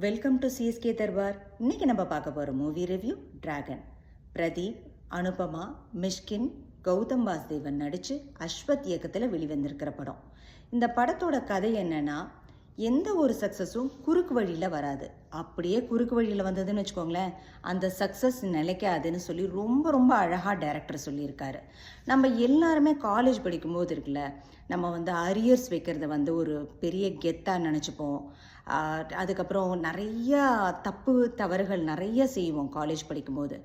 Welcome to CSK Darbar. இன்னைக்கு நம்ம பார்க்க போகிற movie review Dragon. Pradeep, Anupama, Mysskin, Gautham Vasudevan நடித்து அஸ்வத் இயக்கத்தில் வெளிவந்திருக்கிற படம். இந்த படத்தோட கதை என்னன்னா, எந்த ஒரு சக்ஸஸும் குறுக்கு வழியில் வராது. அப்படியே குறுக்கு வழியில் வந்ததுன்னு வச்சுக்கோங்களேன், அந்த சக்ஸஸ் நிலைக்காதுன்னு சொல்லி ரொம்ப ரொம்ப அழகாக டைரக்டர் சொல்லியிருக்காரு. நம்ம எல்லாருமே காலேஜ் படிக்கும்போது இருக்குல்ல, நம்ம அரியர்ஸ் வைக்கிறத ஒரு பெரிய கெத்தாக நினச்சிப்போம். அதுக்கப்புறம் நிறையா தவறுகள் நிறைய செய்வோம் காலேஜ் படிக்கும்போது.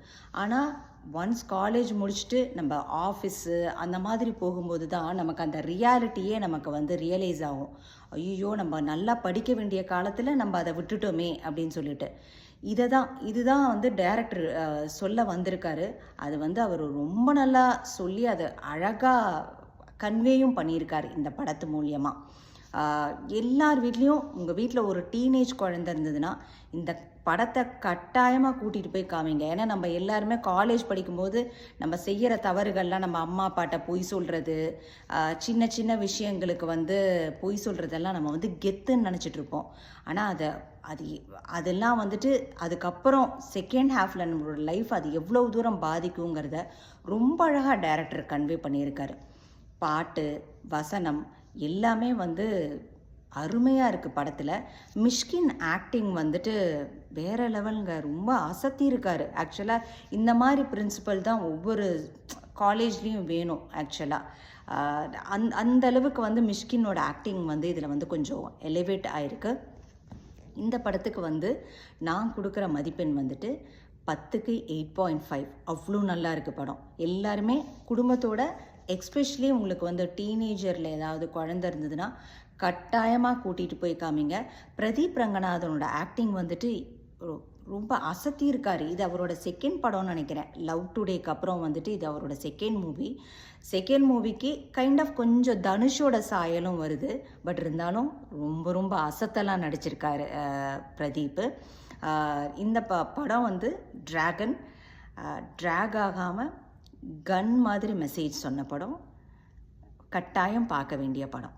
ஆனால் ஒன்ஸ் காலேஜ் முடிச்சுட்டு நம்ம ஆஃபீஸு அந்த மாதிரி போகும்போது தான் நமக்கு அந்த ரியாலிட்டியே நமக்கு ரியலைஸ் ஆகும். ஐயோ, நம்ம நல்லா படிக்க வேண்டிய காலத்தில் நம்ம அதை விட்டுட்டோமே அப்படின்னு சொல்லிட்டு. இதுதான் டைரக்டர் சொல்ல வந்திருக்காரு. அது அவர் ரொம்ப நல்லா சொல்லி அதை அழகாக கன்வேயும் பண்ணியிருக்காரு இந்த படத்து மூலியமாக. எல்லார் வீட்லேயும் உங்கள் வீட்டில் ஒரு டீனேஜ் குழந்தை இருந்ததுன்னா இந்த படத்தை கட்டாயமாக கூட்டிகிட்டு போய் காமிங்க. ஏன்னா நம்ம எல்லாருமே காலேஜ் படிக்கும்போது நம்ம செய்கிற தவறுகள்லாம், நம்ம அம்மா அப்பாட்ட பொய் சொல்கிறது, சின்ன சின்ன விஷயங்களுக்கு பொய் சொல்கிறதெல்லாம் நம்ம கெத்துன்னு நினச்சிட்ருப்போம். ஆனால் அதெல்லாம் அதுக்கப்புறம் செகண்ட் ஹாஃபில் நம்மளோட லைஃப் அது எவ்வளோ தூரம் பாதிக்குங்கிறத ரொம்ப அழகாக டைரக்டர் கன்வே பண்ணியிருக்காரு. பாட்டு, வசனம் எல்லாமே அருமையாக இருக்குது படத்தில். மிஷ்கின் ஆக்டிங் வேறு லெவலுங்க, ரொம்ப அசத்தியிருக்காரு. ஆக்சுவலாக இந்த மாதிரி பிரின்சிபல் தான் ஒவ்வொரு காலேஜ்லேயும் வேணும். ஆக்சுவலாக அந்த அளவுக்கு மிஷ்கினோட ஆக்டிங் இதில் கொஞ்சம் எலிவேட் ஆகிருக்கு. இந்த படத்துக்கு நான் கொடுக்குற மதிப்பெண் 10க்கு 8.5. அவ்வளோ நல்லா இருக்குது படம். எல்லாருமே குடும்பத்தோட, எக்ஸ்பெஷலி உங்களுக்கு டீனேஜரில் ஏதாவது குழந்தை இருந்ததுன்னா கட்டாயமாக கூட்டிகிட்டு போய் காமிங்க. பிரதீப் ரங்கநாதனோட ஆக்டிங் ரொம்ப அசத்தி இருக்கார். இது அவரோட செகண்ட் படம்னு நினைக்கிறேன். லவ் டுடேக்கு அப்புறம் இது அவரோட செகண்ட் மூவி. செகண்ட் மூவிக்கு கைண்ட் ஆஃப் கொஞ்சம் தனுஷோட சாயலும் வருது. பட் இருந்தாலும் ரொம்ப ரொம்ப அசத்தெல்லாம் நடிச்சிருக்காரு பிரதீப். இந்த படம் டிராகன், ட்ராக் ஆகாமல் கன் மாதிரி மெசேஜ் சொன்ன படம். கட்டாயம் பார்க்க வேண்டிய படம்.